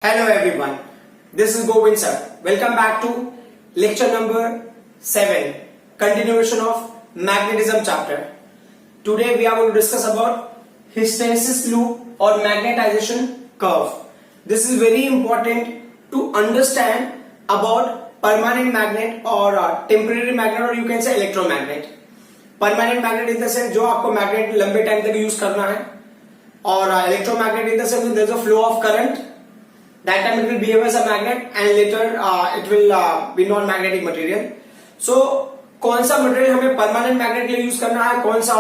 Hello everyone, this is Govind sir. Welcome back to lecture number 7, continuation of magnetism chapter. Today we are going to discuss about hysteresis loop or magnetization curve. This is very important to understand about permanent magnet or temporary magnet or you can say electromagnet. Permanent magnet in the sense जो आपको magnet लंबे time तक use करना है और electromagnet in the sense there is a flow of current. That time it will behave as a magnet and later it will be non-magnetic material. So कौन सा material हमें परमानेंट मैग्नेट के लिए use करना है, कौन सा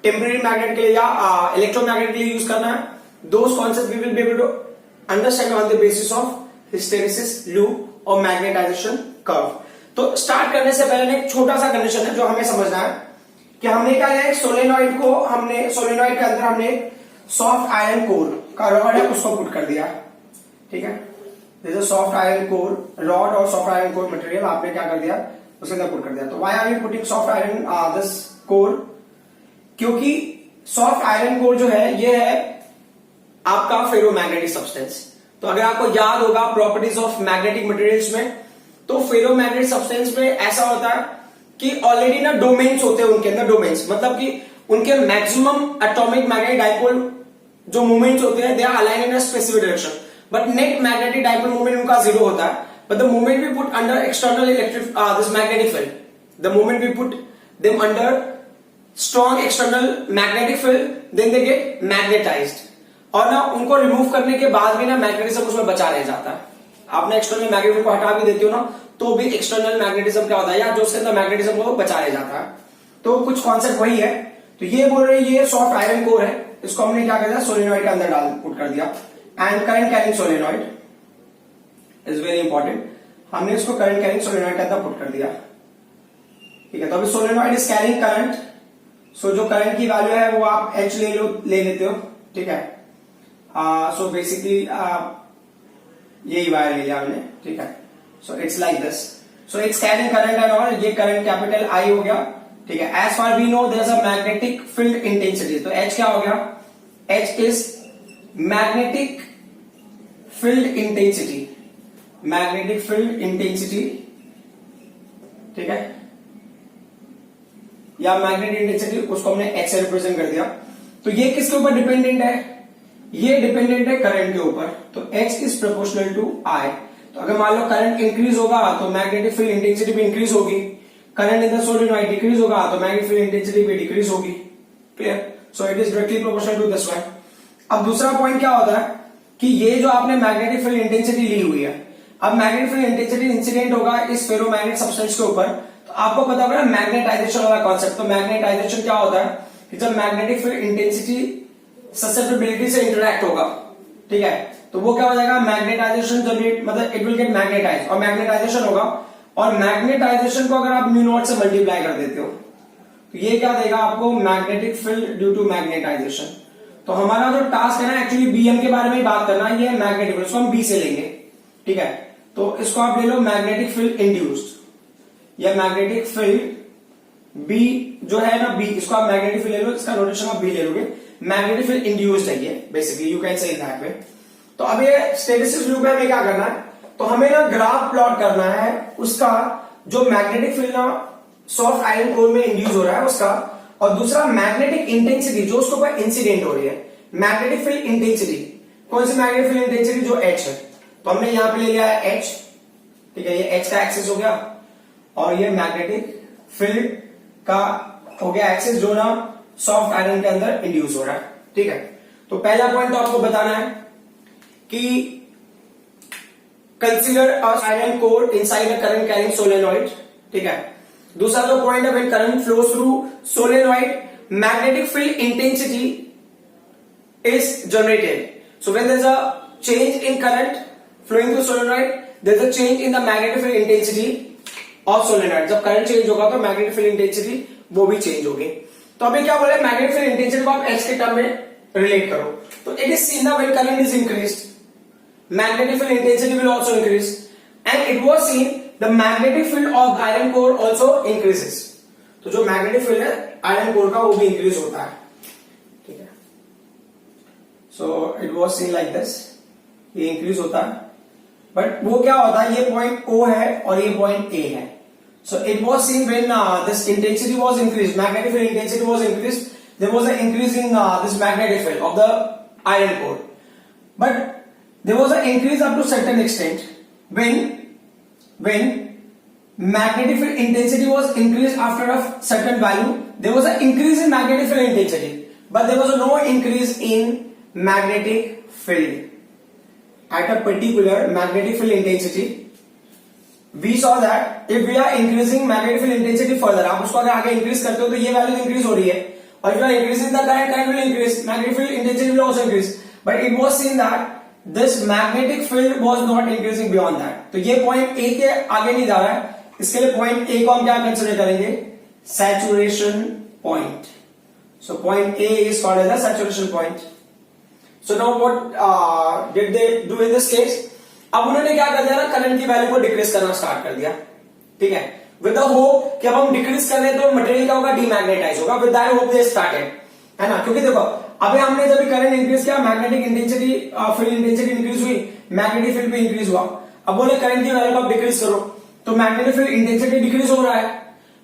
टेम्पररी मैग्नेट के लिए या इलेक्ट्रोमैग्नेट के लिए यूज करना है, those concepts we will be able to understand on the basis of hysteresis loop और मैग्नेटाइजेशन कर्व. तो स्टार्ट करने से पहले एक छोटा सा कंडीशन है जो हमें समझना है कि हमने क्या किया, सोलेनॉइड को हमने सोलेनॉइड के अंदर हमने सॉफ्ट आयरन कोर का रॉड है उसको पुट कर दिया. ठीक है, this is soft iron core rod और सॉफ्ट आयरन कोर मटेरियल आपने क्या कर दिया, उसके अंदर पुट कर दिया. तो why are you putting soft iron this core? क्योंकि सॉफ्ट आयरन कोर जो है ये है आपका फेरोमैग्नेटिक सब्सटेंस. तो अगर आपको याद होगा प्रॉपर्टीज ऑफ मैग्नेटिक मटेरियल्स में, तो फेरोमैग्नेटिक सब्सटेंस में ऐसा होता है कि ऑलरेडी ना डोमेन्स होते हैं उनके अंदर. डोमेन्स मतलब कि उनके मैक्सिमम एटॉमिक मैग्नेटिक डाइपोल जो मूवमेंट्स होते हैं they are align in a specific direction, but net magnetic dipole movement उनका जीरो होता है. But the moment we put under external electric this magnetic field, the moment we put them under strong external magnetic field then they get magnetized. और ना उनको remove करने के बाद भी ना मैग्नेटिज्म उसमें बचा रह जाता है. आपने एक्सटर्नल मैग्नेटिज्म को हटा भी देते हो ना तो भी एक्सटर्नल मैग्नेटिज्म क्या होता है या जो उसके अंदर मैग्नेटिज्म को बचा रह जाता है. तो कुछ कॉन्सेप्ट वही है. तो ये बोल रहे हैं ये सॉफ्ट आयरन कोर है, इसको हमने क्या कर दिया सोलेनॉइड के अंदर डाल पुट कर दिया. And current carrying solenoid is very important. हमने इसको करंट कैरिंग सोलेनॉइड के अंदर पुट कर दिया. ठीक है, तो अभी सोलेनॉइड इज कैरिंग करंट. सो जो करंट की वैल्यू है वो आप एच ले लेते हो. ठीक है, सो बेसिकली यही वायर ले लिया हमने. ठीक है, so it's like this. So it's carrying current and all. ये करंट कैपिटल आई हो गया. ठीक है, as far we know there is a magnetic field intensity. तो एच क्या हो गया, H is magnetic field intensity. Magnetic field intensity. ठीक है, या मैग्नेटिक इंटेंसिटी उसको हमने एच से रिप्रेजेंट कर दिया. तो ये किसके ऊपर डिपेंडेंट है, ये डिपेंडेंट है करंट के ऊपर. तो H is proportional to I. तो अगर मान लो करंट इंक्रीज होगा तो मैग्नेटिक फील्ड इंटेंसिटी भी इंक्रीज होगी. Current in the solenoid decrease होगा तो मैग्नेटिक फील्ड इंटेंसिटी भी डिक्रीज होगी. Clear? So it is directly proportional to this one. अब दूसरा पॉइंट क्या होता है कि ये जो आपने मैग्नेटिक फील्ड इंटेंसिटी ली हुई है, अब मैग्नेटिक फील्ड इंटेंसिटी इंसिडेंट होगा इस फेरोमैग्नेट सब्सटेंस के ऊपर. तो आपको पता होगा मैग्नेटाइजेशन वाला कॉन्सेप्ट. तो मैग्नेटाइजेशन क्या होता है कि जब मैग्नेटिक फील्ड इंटेंसिटी ससेप्टिबिलिटी से इंटरैक्ट होगा, ठीक है, तो वो क्या हो जाएगा मैग्नेटाइजेशन जनरेट, मतलब इट विल गेट मैग्नेटाइज और मैग्नेटाइजेशन होगा. और मैग्नेटाइजेशन को अगर आप म्यू नॉट से मल्टीप्लाई कर देते हो तो ये क्या देगा आपको, magnetic field due to magnetization. तो हमारा जो टास्क है ना एक्चुअली बीएम के बारे में ही बात करना है. ये मैग्नेटिक फील्ड, इसको हम बी से लेंगे. ठीक है, तो इसको आप ले लो मैग्नेटिक फील्ड इंड्यूस्ड या मैग्नेटिक फील्ड बी जो है ना बी, इसको आप मैग्नेटिक फील्ड ले लो, इसका नोटेशन आप बी ले लोगे. मैग्नेटिक फील्ड इंड्यूस्ड है ये basically, you can say in that way. तो अब ये स्टेटिस्टिक्स लूप में हमें क्या करना है, तो हमें ना ग्राफ प्लॉट करना है उसका जो मैग्नेटिक फील्ड ना सॉफ्ट आयरन कोर में इंड्यूस हो रहा है उसका, और दूसरा मैग्नेटिक इंटेंसिटी जो उसके ऊपर इंसिडेंट हो रही है. मैग्नेटिक फील्ड इंटेंसिटी कौन सी, मैग्नेटिक फील्ड इंटेंसिटी जो एच है. तो हमने यहां पे ले लिया है एच. ठीक है, ये एच का एक्सिस हो गया और ये मैग्नेटिक फील्ड का हो गया एक्सिस जो ना सॉफ्ट आयरन के अंदर इंड्यूस हो रहा है. ठीक है, तो पहला पॉइंट तो आपको बताना है कि consider a iron core inside a current carrying solenoid. ठीक है, दूसरा जो पॉइंट है when current flows through solenoid magnetic field intensity is generated. So when there is a change in current flowing through solenoid, there is a change in the magnetic field intensity of solenoid. जब current change होगा तो magnetic field intensity वो भी change होगी. तो अभी क्या बोले, मैग्नेटिक फील्ड इंटेंसिटी को आप एच के टर्म में रिलेट करो. तो it is seen that when current is increased magnetic field intensity will also increase, and it was seen the magnetic field of iron core also increases. तो जो magnetic field है iron core का वो भी increase होता है. ठीक है, so it was scene like this. ये इंक्रीज होता है, बट वो क्या होता है, ये पॉइंट O है और ये पॉइंट A है. So it was seen when this intensity was increased, magnetic field intensity was increased, there was an increase in this magnetic field of the iron core. But there was an increase up to certain extent when magnetic field intensity was increased after a certain value. There was an increase in magnetic field intensity, but there was no increase in magnetic field. At a particular magnetic field intensity, we saw that if we are increasing magnetic field intensity further, आप उसको अगर आगे increase करते हो तो ये value increase हो रही है, और if you are increasing the current will increase, magnetic field intensity will also increase. But it was seen that this magnetic field was not increasing beyond that. तो ये पॉइंट A के आगे नहीं जा रहा है, इसके लिए पॉइंट A को हम क्या कंसिडर करेंगे, saturation point. So point A is called as a saturation point. So now what did they do in this case? अब उन्होंने क्या कर दिया ना, करंट की वैल्यू को डिक्रीज करना स्टार्ट कर दिया. ठीक है, विद द होप कि अब हम डिक्रीज कर रहे हैं तो मटेरियल क्या होगा, डीमैग्नेटाइज होगा. With that hope they started, है ना. क्योंकि देखो अभी हमने जब करंट इंक्रीज किया, magnetic intensity field intensity increase हुई, मैग्नेटिक फील्ड भी इंक्रीज हुआ. अब बोले करंट की वैल्यू को आप डिक्रीज करो तो मैग्नेटिक फील्ड इंटेंसिटी डिक्रीज हो रहा है,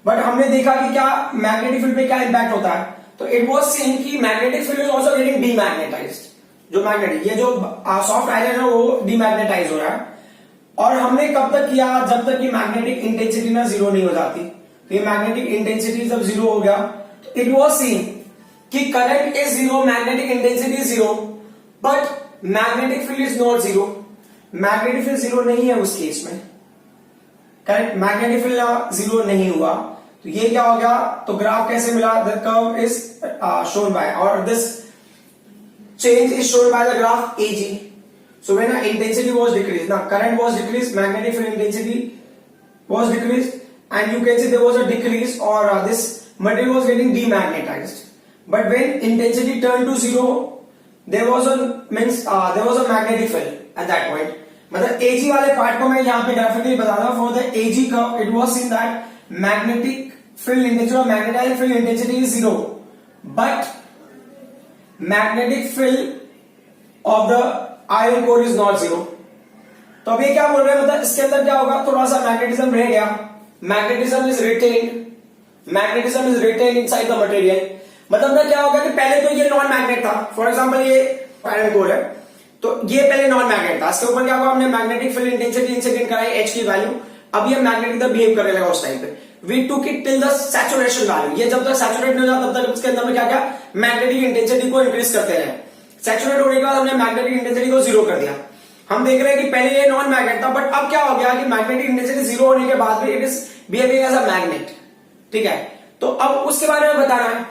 बट हमने देखा कि क्या मैग्नेटिक फील्ड पे क्या इंपैक्ट होता है. तो इट वाज सीन कि magnetic field is also getting demagnetized. जो मैग्नेटिक, ये जो सॉफ्ट आयरन है वो डीमैग्नेटाइज हो रहा है. और हमने कब तक किया, जब तक कि मैग्नेटिक इंटेंसिटी ना जीरो नहीं हो जाती. तो ये मैग्नेटिक इंटेंसिटी जब जीरो हो गया तो इट वाज सीन कि current is zero, magnetic intensity is zero, but magnetic field is not zero. Magnetic field zero नहीं है उस केस में, करंट मैग्नेटिक फील्ड जीरो नहीं हुआ. तो ये क्या हो गया, तो ग्राफ कैसे मिला, the curve is shown by, और this change is shown by the graph AG. So when intensity was decreased, now current was decreased, magnetic field intensity was decreased, and you can see there was a decrease, or this material was getting demagnetized. But when intensity turned to zero, there was a magnetic field at that point. मतलब AG वाले part को मैं यहाँ पे graphically बता रहा हूँ. For the AG curve, it was seen that magnetic field intensity or magnetic field intensity is zero, but magnetic field of the iron core is not zero. तो अब ये क्या बोल रहे हैं, मतलब इसके अंदर क्या होगा, थोड़ा सा मैग्नेटिज्म रह गया, magnetism is retained inside the material. मतलब ना क्या होगा कि पहले तो ये नॉन मैग्नेट था. फॉर एग्जांपल ये आयरन कोर है, तो ये पहले नॉन मैग्नेट था. इसके ऊपर क्या होगा, हमने magnetic field intensity in second कराई, H की वैल्यू. अब ये मैग्नेटिक बिहेव करने लगा उस टाइम पे. We took it till the saturation value. ये जब तक सैचुरेट नहीं हो जाता तब तक उसके अंदर में क्या क्या मैग्नेटिक इंटेंसिटी को इंक्रीज करते रहे. सैचुरेट होने के बाद हमने मैग्नेटिक इंटेंसिटी को जीरो कर दिया. हम देख रहे हैं कि पहले ये नॉन मैग्नेट था, बट अब क्या हो गया कि मैग्नेटिक इंटेंसिटी जीरो होने के बाद भी it is behaving as a magnet. ठीक है, तो अब उसके बारे में बताना है.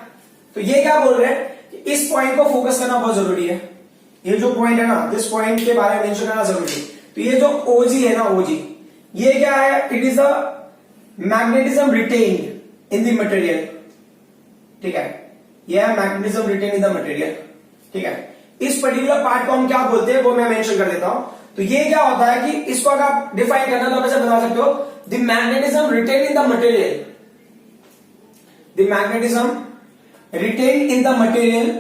तो ये क्या बोल रहे हैं कि इस पॉइंट को फोकस करना बहुत जरूरी है. ये जो पॉइंट है ना, दिस पॉइंट के बारे में मेंशन करना जरूरी है. तो ये जो OG है ना, OG ये क्या है, it is a magnetism retained in the material. ठीक है, यह है magnetism retained in the material. ठीक है, इस पर्टिकुलर पार्ट को हम क्या बोलते हैं वो मैं मेंशन कर देता हूं. तो ये क्या होता है कि इसको अगर आप डिफाइन करना तो आप ऐसे बता सकते हो, the magnetism retained in the material, the magnetism retained in the material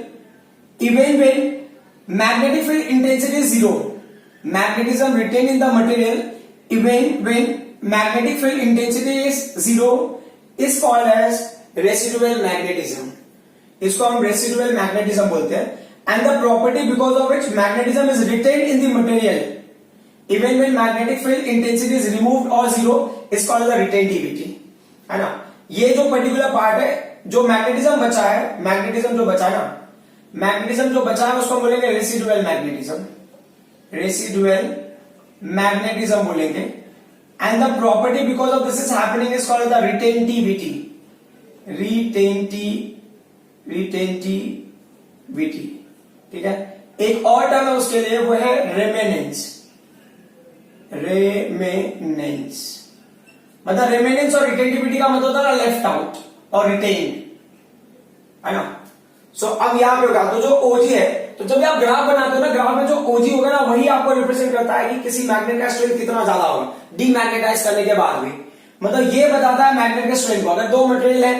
even when magnetic field intensity is zero. Magnetism retained in the material even when magnetic field intensity is zero is called as residual magnetism. इसको हम residual magnetism बोलते हैं. And the property because of which magnetism is retained in the material even when magnetic field intensity is removed or zero is called the retaitivity. है ना, ये जो particular part है, जो मैग्नेटिज्म बचा है, मैग्नेटिज्म जो बचा है ना, मैग्नेटिज्म जो बचा है उसको बोलेंगे रेसिडुअल मैग्नेटिज्म. रेसिडुअल मैग्नेटिज्म बोलेंगे. And the property because of this is happening is called the retentivity. Retentivity. ठीक है, एक और टर्म है उसके लिए, वो है रेमेनेंस. रेमेनेंस मतलब रेमेनेंस और रिटेंटिविटी का मतलब होता है लेफ्ट आउट और रिटेन, है ना. सो अब यहां पे होगा, तो जो OG है, तो जब आप ग्राफ बनाते हो ना, ग्राफ में जो OG होगा ना वही आपको रिप्रेजेंट करता है कि किसी मैग्नेट का स्ट्रेंथ कितना ज्यादा होगा डीमैग्नेटाइज करने के बाद भी. मतलब ये बताता है मैग्नेट के स्ट्रेंथ को. अगर दो मटेरियल है,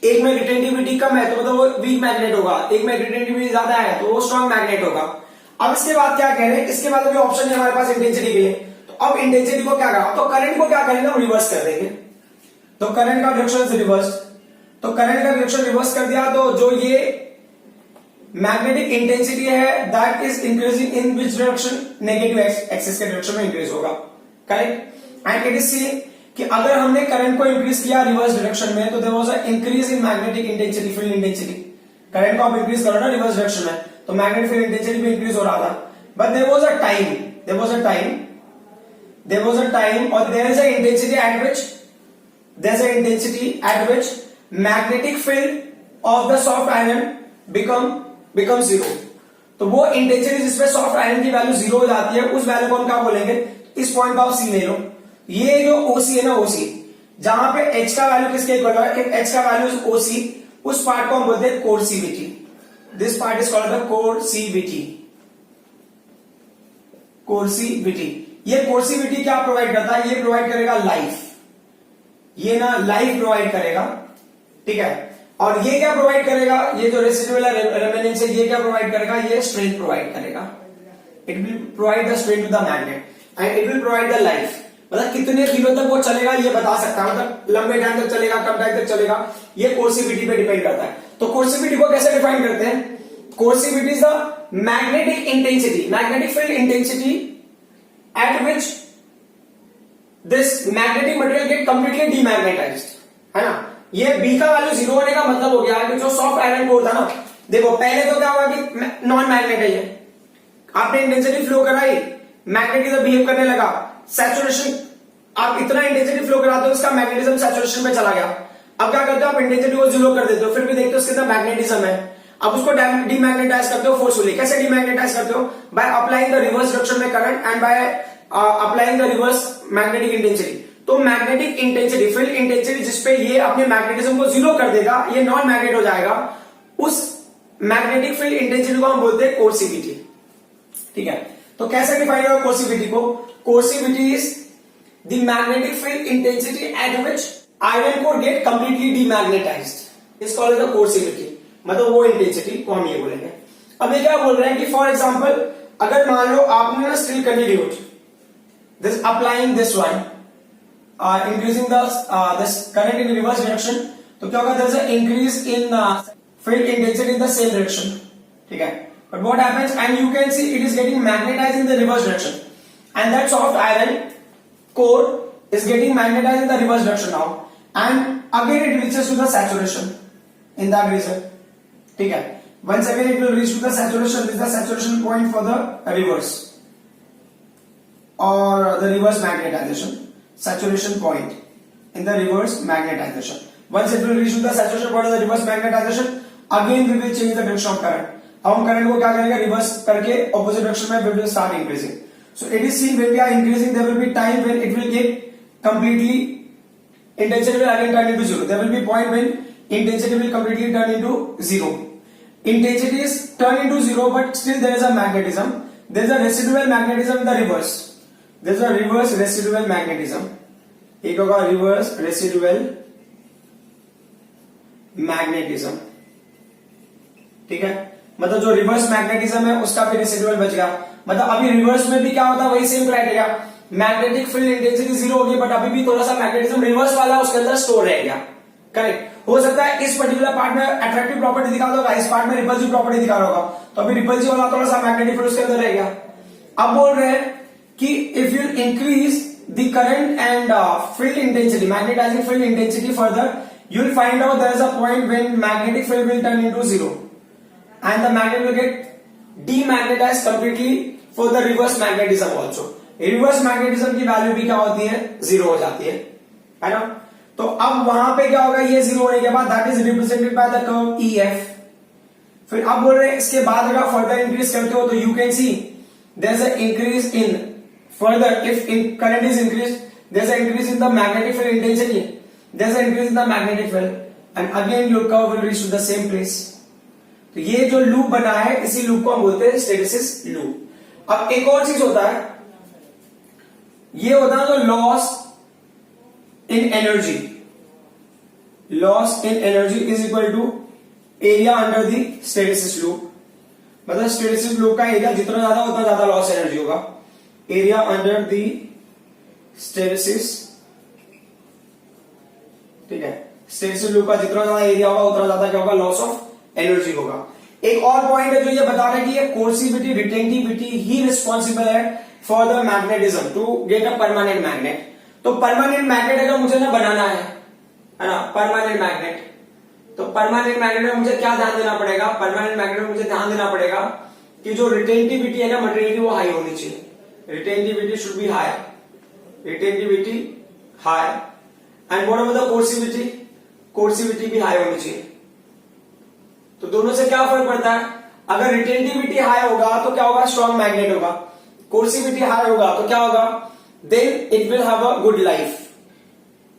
एक में रिटेंटिविटी कम है तो मतलब वो वीक मैग्नेट होगा, एक में रिटेंटिविटी ज्यादा है तो वो स्ट्रॉन्ग मैग्नेट होगा. अब इसके बाद क्या कह रहे हैं, इसके बाद अभी ऑप्शन है हमारे पास इंटेंसिटी के लिए, तो अब इंटेंसिटी को क्या करा, तो करंट को क्या करेंगे, हम रिवर्स कर देंगे। तो करंट का डायरेक्शन रिवर्स, तो करंट का डायरेक्शन रिवर्स कर दिया, तो जो ये मैग्नेटिक इंटेंसिटी है that is increasing in which direction, negative axis के डायरेक्शन में इंक्रीज होगा, correct. And it is seen कि अगर हमने करंट को इंक्रीज किया रिवर्स डायरेक्शन में, तो there was a increase in magnetic intensity, field intensity. Current को आप इंक्रीज करो ना रिवर्स डायरेक्शन में, तो मैग्नेटिक फील्ड इंटेंसिटी भी इंक्रीज हो रहा था। But there was a time और there is a intensity at which magnetic field of the soft iron become zero. तो वो इंटेंसिटी जिसपे सॉफ्ट आयरन की वैल्यू जीरो हो जाती है, उस वैल्यू को हम क्या बोलेंगे, इस पॉइंट का आप सी ले लो। ये जो ओसी है ना, ओसी जहां पे एच का वैल्यू किसके इक्वल है, एच का वैल्यू इज ओसी, उस पार्ट को हम बोलते हैं कोर्सिविटी। This part is called the कोर्सिविटी। ये कोर्सिविटी क्या प्रोवाइड करता है, ये प्रोवाइड करेगा लाइफ, ये ना लाइफ प्रोवाइड करेगा, ठीक है। और ये क्या प्रोवाइड करेगा, ये जो रेसिडुअल रेमेनेंस है, ये क्या प्रोवाइड करेगा, ये स्ट्रेंथ प्रोवाइड करेगा। It will provide the strength to the magnet and it will provide the life. मतलब कितने दिनों तक वो चलेगा ये बता सकता है, मतलब लंबे टाइम तक चलेगा, कम टाइम तक चलेगा, ये कोर्सिविटी पे डिपेंड करता है। तो कोर्सिविटी को कैसे डिफाइन करते हैं, coercivity is the magnetic intensity, magnetic field intensity at which this magnetic material get completely demagnetized, है ना। ये बी का वैल्यू जीरो होने का मतलब हो गया कि जो सॉफ्ट आयरन कोर था ना, देखो पहले तो क्या हुआ कि नॉन मैग्नेट है ये, आपने इंटेंसिटी फ्लो कराई, मैग्नेटिज्म बिहेव करने लगा, सैचुरेशन, आप इतना इंटेंसिटी फ्लो कराते हो उसका मैग्नेटिज्म सैचुरेशन में चला गया। अब क्या करते हो, आप इंटेंसिटी को जीरो कर देते हो, फिर भी देखते हो उसके अंदर मैग्नेटिज्म है, अब उसको डीमैग्नेटाइज करते हो फोर्सफुली। कैसे डीमैग्नेटाइज करते हो, by applying the reverse direction में current and by applying the reverse magnetic intensity. तो मैग्नेटिक इंटेंसिटी, फील्ड इंटेंसिटी जिसपे ये अपने मैग्नेटिज्म को जीरो कर देगा, ये नॉन मैग्नेट हो जाएगा, उस मैग्नेटिक फील्ड इंटेंसिटी को हम बोलते हैं कोर्सिविटी, ठीक है। तो कैसे डिफाइन होगा कोर्सिविटी को, coercivity is the magnetic field intensity at which iron core get completely demagnetized, is called the coercivity. मतलब वो इंटेंसिटी को हम ये बोलेंगे। अब ये क्या बोल रहे हैं कि फॉर एग्जांपल अगर मान लो आपने ना still continued this applying this one increasing this current in reverse direction, तो क्या होगा, there is an increase in field intensity in the same direction, ठीक है। But what happens, and you can see it is getting magnetized in the reverse direction, and that soft iron core is getting magnetized in the reverse direction now, and again it reaches to the saturation in that region, ठीक है। Once again it will reach to the saturation, this is the saturation point for the reverse or the reverse magnetization, saturation point in the reverse magnetization. Once it will reach to the saturation point of the reverse magnetization, again we will change the direction of current. अब हम current को क्या करेंगे, reverse करके opposite direction में we will start increasing. So it is seen when we are increasing, there will be time when it will get completely, intensity will again turn into zero. There will be point when intensity will completely turn into zero. Intensity is turned into zero, but still there is a magnetism. There is a residual magnetism in the reverse. There is a reverse residual magnetism. एक होगा reverse residual magnetism, ठीक है। मतलब जो reverse magnetism है उसका भी residual बच गया। मतलब अभी रिवर्स में भी क्या होता है, वही same criteria, magnetic field intensity zero होगी, बट अभी भी थोड़ा सा मैग्नेटिज्म रिवर्स वाला उसके अंदर स्टोर रह गया, करेक्ट। हो सकता है इस पर्टिकुलर पार्ट में अट्रैक्टिव प्रॉपर्टी दिखा होगा, इस पार्ट में रिपल्सिव प्रॉपर्टी दिखा रहा होगा, तो अभी रिपल्सिव वाला थोड़ा सा मैग्नेटिक फील्ड उसके अंदर रह गया। अब बोल रहे हैं कि if you increase the current and field intensity, magnetizing field intensity further, you will find out there is a point when magnetic field will turn into zero and the magnet will get demagnetized completely for the reverse magnetism also. Reverse magnetism की value भी क्या होती है, zero हो जाती है ना। तो अब वहां पे क्या होगा, ये जीरो होने के बाद that is represented by the curve EF। फिर अब बोल रहे हैं इसके बाद अगर फर्दर इंक्रीज करते हो तो you can see there is a increase in further, if current is increase there is a increase in the magnetic field intensity, there's an increase in the magnetic field and again your curve will reach to the same place. तो ये जो loop बना है इसी loop को हम बोलते हैं हिस्टैरिसीस लूप। अब एक और चीज होता है, ये होता है जो loss in energy, loss in energy is equal to area under the hysteresis loop. मतलब स्टेरिसिस लूप का एरिया जितना ज्यादा उतना ज्यादा लॉस एनर्जी होगा। एरिया अंडर द स्टेरिसिस, ठीक है, स्टेरिसिस लूप का जितना ज्यादा एरिया होगा उतना ज्यादा क्या होगा, लॉस ऑफ एनर्जी होगा। एक और पॉइंट है जो ये बता रहा है कि ये कोर्सिविटी रिटेंटिविटी ही रिस्पॉन्सिबल है for the magnetism to get a permanent magnet. तो परमानेंट मैग्नेट अगर मुझे ना बनाना है ना, परमानेंट मैग्नेट, तो परमानेंट मैग्नेट में मुझे क्या ध्यान देना पड़ेगा, परमानेंट मैग्नेट में मुझे ध्यान देना पड़ेगा कि जो रिटेंटिविटी है ना मटेरियल की वो हाई होनी चाहिए। Retentivity should be high, retentivity high, and what about the कोर्सिविटी, कोर्सिविटी भी हाई होनी चाहिए। तो दोनों से क्या फर्क पड़ता है, अगर रिटेंटिविटी हाई होगा तो क्या होगा, स्ट्रॉन्ग मैग्नेट होगा, कोर्सिविटी हाई होगा तो क्या होगा, then it will have a good life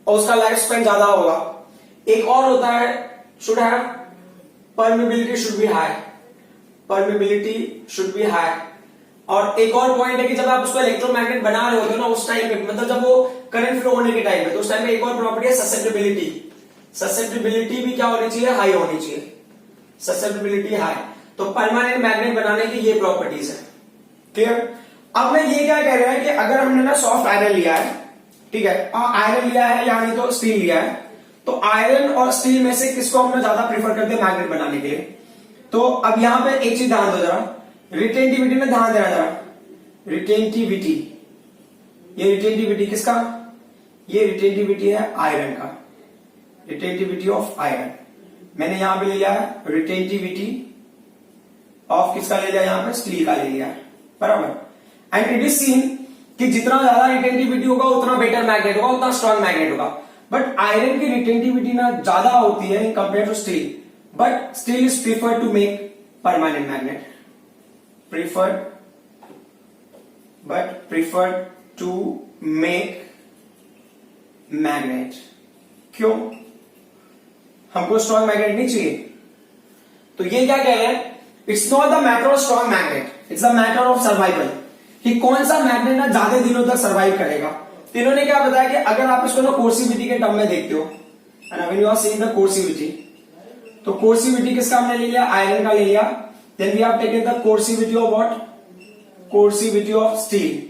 और उसका लाइफ स्पेन ज्यादा होगा। एक और होता है should have permeability should be high, permeability should be high. और एक और पॉइंट है कि जब आप उसको इलेक्ट्रोमैग्नेट बना रहे होते हो ना उस टाइम पे, मतलब जब वो करंट फ्लो होने के टाइम पे, तो उस टाइम पे एक और प्रॉपर्टी है ससेप्टिबिलिटी, ससेप्टिबिलिटी भी क्या होनी चाहिए, हाई होनी चाहिए, ससेप्टिबिलिटी हाई। तो परमानेंट मैग्नेट बनाने की ये प्रॉपर्टीज है, क्लियर। अब मैं ये क्या कह रहा है कि अगर हमने ना सॉफ्ट आयरन लिया है, ठीक है, आयरन लिया है या नहीं तो स्टील लिया है, तो आयरन और स्टील में से किसको हम ज्यादा प्रीफर करते हैं मैग्नेट बनाने के लिए। तो अब यहां पे एक चीज ध्यान दो जरा, रिटेंटिविटी में ध्यान देना जरा, रिटेंटिविटी, ये रिटेंटिविटी किसका, ये रिटेंटिविटी है आयरन का, रिटेंटिविटी ऑफ आयरन। मैंने यहां पे ले लिया है रिटेंटिविटी ऑफ किसका ले लिया, यहां पे स्टील का ले लिया है, बराबर। एंड इट इज सीन कि जितना ज्यादा रिटेंटिविटी होगा उतना बेटर मैग्नेट होगा, उतना स्ट्रॉन्ग मैग्नेट होगा। बट आयरन की रिटेंटिविटी ना ज्यादा होती है in compare to steel, but steel is preferred to make permanent magnet, preferred but preferred to make magnet. क्यों, हमको स्ट्रॉन्ग मैग्नेट नहीं चाहिए। तो ये क्या कह रहे हैं, it's not the matter of strong magnet, it's the matter of survival, कि कौन सा मैग्नेट ना ज्यादा दिनों तक सर्वाइव करेगा। तो इन्होंने क्या बताया कि अगर आप इसको ना कोर्सिविटी के टर्म में देखते हो, when you are seeing the coercivity, तो कोर्सिविटी किसका हमने ले लिया, आयरन का ले लिया। Then we have taken the coercivity of what, coercivity of steel.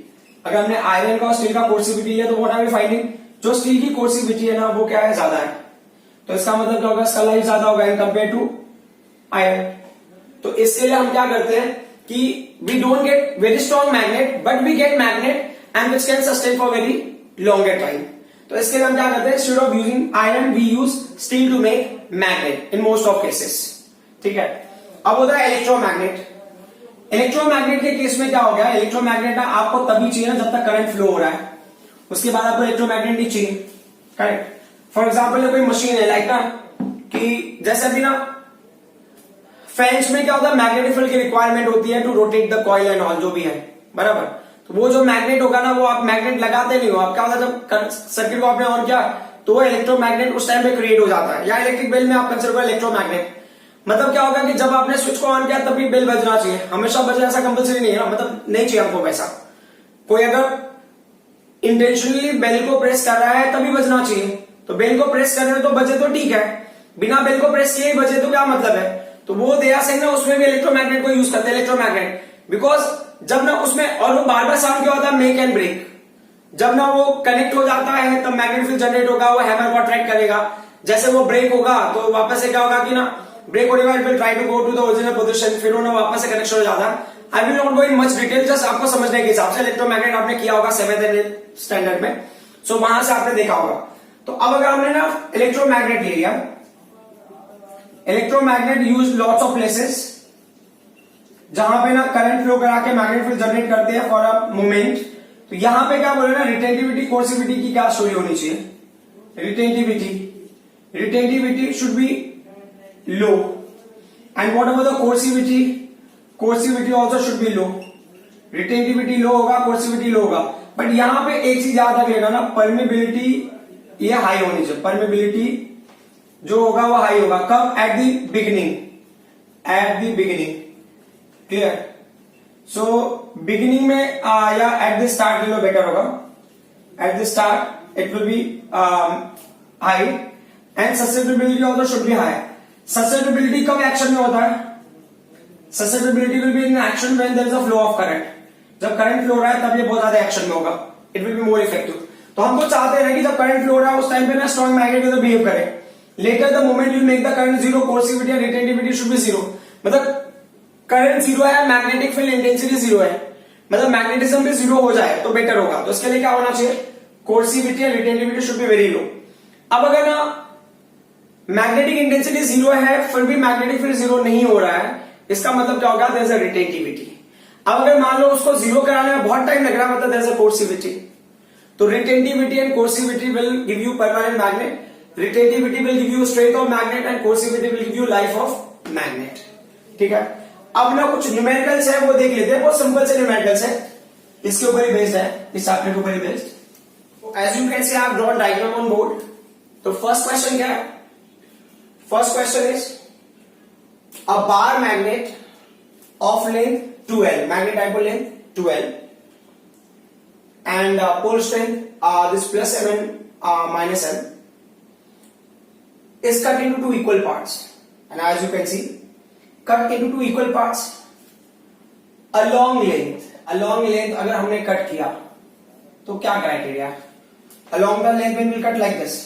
अगर हमने आयरन का और स्टील का कोर्सिविटी लिया तो व्हाट आर वी फाइंडिंग, जो स्टील की कोर्सिविटी है ना वो क्या है, ज्यादा है। तो इसका मतलब क्या होगा, इसका लाइफ ज्यादा होगा इन कंपेयर टू आयरन। तो इसके लिए हम क्या करते हैं कि we don't get very strong magnet but we get magnet and which can sustain for very longer time। तो इसके लिए हम क्या करते हैं, instead of using iron we use steel to make magnet in most of cases, ठीक है। अब होता है इलेक्ट्रोमैग्नेट। इलेक्ट्रोमैग्नेट के केस में क्या हो गया, इलेक्ट्रोमैग्नेट ना आपको तभी चाहिए ना जब तक करंट फ्लो हो रहा है, उसके बाद आपको इलेक्ट्रोमैग्नेट नहीं चाहिए, करेक्ट। फॉर एग्जाम्पल कोई मशीन है लाइक ना, कि जैसे अभी ना फैंस में क्या होता है, मैग्नेटिक फील्ड की रिक्वायरमेंट होती है to rotate the coil and all, जो भी है, बराबर। तो वो जो मैग्नेट होगा ना वो आप मैग्नेट लगाते नहीं हो, आप क्या होता है जब सर्किट को आपने ऑन किया तो वो इलेक्ट्रोमैग्नेट उस टाइम पे क्रिएट हो जाता है। या इलेक्ट्रिक बेल में आप कंसिडर करो इलेक्ट्रोमैग्नेट, मतलब क्या होगा कि जब आपने स्विच को ऑन किया तभी बेल बजना चाहिए, हमेशा बजे ऐसा कंपल्सरी नहीं है, मतलब नहीं चाहिए हमको वैसा। कोई अगर इंटेंशनली बेल को प्रेस कर रहा है तभी बजना चाहिए, तो बेल को प्रेस कर रहे हो तो बजे तो ठीक है, बिना बेल को प्रेस किए बजे तो क्या मतलब है। तो वो दया से ना उसमें भी इलेक्ट्रोमैग्नेट को यूज करते हैं, इलेक्ट्रोमैग्नेट, बिकॉज जब ना उसमें, और वो बार बार साउंड क्या होता है, मेक एंड ब्रेक। जब ना वो कनेक्ट हो जाता है तब मैग्नेटिक फील्ड जनरेट होगा, वो हैमर को अट्रैक्ट करेगा। जैसे वो ब्रेक होगा तो वापस से क्या होगा कि ना ब्रेक होने के बाद it will try to go to the original position, फिर वो ना वापस से कनेक्शन हो जाता है। I will not go in much detail, just आपको समझने के हिसाब से। इलेक्ट्रोमैग्नेट आपने किया होगा 7th एंड 8th स्टैंडर्ड में, सो वहां से आपने देखा होगा। तो अब अगर हमने ना इलेक्ट्रोमैग्नेट ले लिया, electromagnet use lots of places जहां पे ना करंट फ्लो करा के मैग्नेटिक फील्ड जनरेट करते हैं फॉर अ मोमेंट। तो यहां पे क्या बोले ना, रिटेंटिविटी कोर्सिविटी की क्या स्टोरी होनी चाहिए, retentivity should be low, and what about the coercivity also should be low. Retentivity low होगा, कोर्सिविटी लो होगा, बट यहां पे एक चीज याद रखिएगा ना, परमेबिलिटी ये हाई होनी चाहिए, परमेबिलिटी जो होगा वो हाई होगा। कब, at the beginning, clear. So beginning में या एट द स्टार्ट ले लो, बेटर होगा। At the start it will be high and susceptibility also should be high. Susceptibility कब एक्शन में होता है, susceptibility will be in action when there is a flow of current, जब current flow हो रहा है तब ये बहुत ज्यादा एक्शन में होगा, it will be more effective. तो हम तो चाहते हैं कि जब करंट फ्लो हो रहा है उस टाइम पे ना स्ट्रॉन्ग मैग्नेट जैसा बिहेव करे। Later the moment you make the current zero, coercivity and retentivity should be zero. मतलब करंट जीरो है, मैग्नेटिक फील्ड इंटेंसिटी जीरो है, मतलब मैग्नेटिज्म भी जीरो हो जाए तो बेटर होगा। तो इसके लिए क्या होना चाहिए, कोर्सिविटी and retentivity should be very low. अब अगर ना मैग्नेटिक इंटेंसिटी जीरो है फिर भी मैग्नेटिक फील्ड जीरो नहीं हो रहा है, इसका मतलब क्या होगा, देयर इज अ रिटेंटिविटी। अब अगर मान लो उसको जीरो कराने में बहुत टाइम लग रहा है, मतलब देयर इज अ कोर्सिविटी। तो retentivity and coercivity will give you permanent magnet, retentivity will give you strength of magnet and coercivity will give you life of magnet. ठीक है, अब ना कुछ न्यूमेरिकल्स है वो देख लेते हैं, बहुत सिंपल से न्यूमेरिकल्स है, इसके ऊपर ही बेस्ड है, इस चैप्टर के ऊपर ही based. As you can see I have drawn diagram on board. तो फर्स्ट क्वेश्चन क्या है, first question is a bar magnet of length 2L, magnet dipole length 2L, and pole strength this plus M and minus M is cut into two equal parts, and as you can see, cut into two equal parts. A long length अगर हमने cut किया तो क्या criteria, along the length when we cut like this,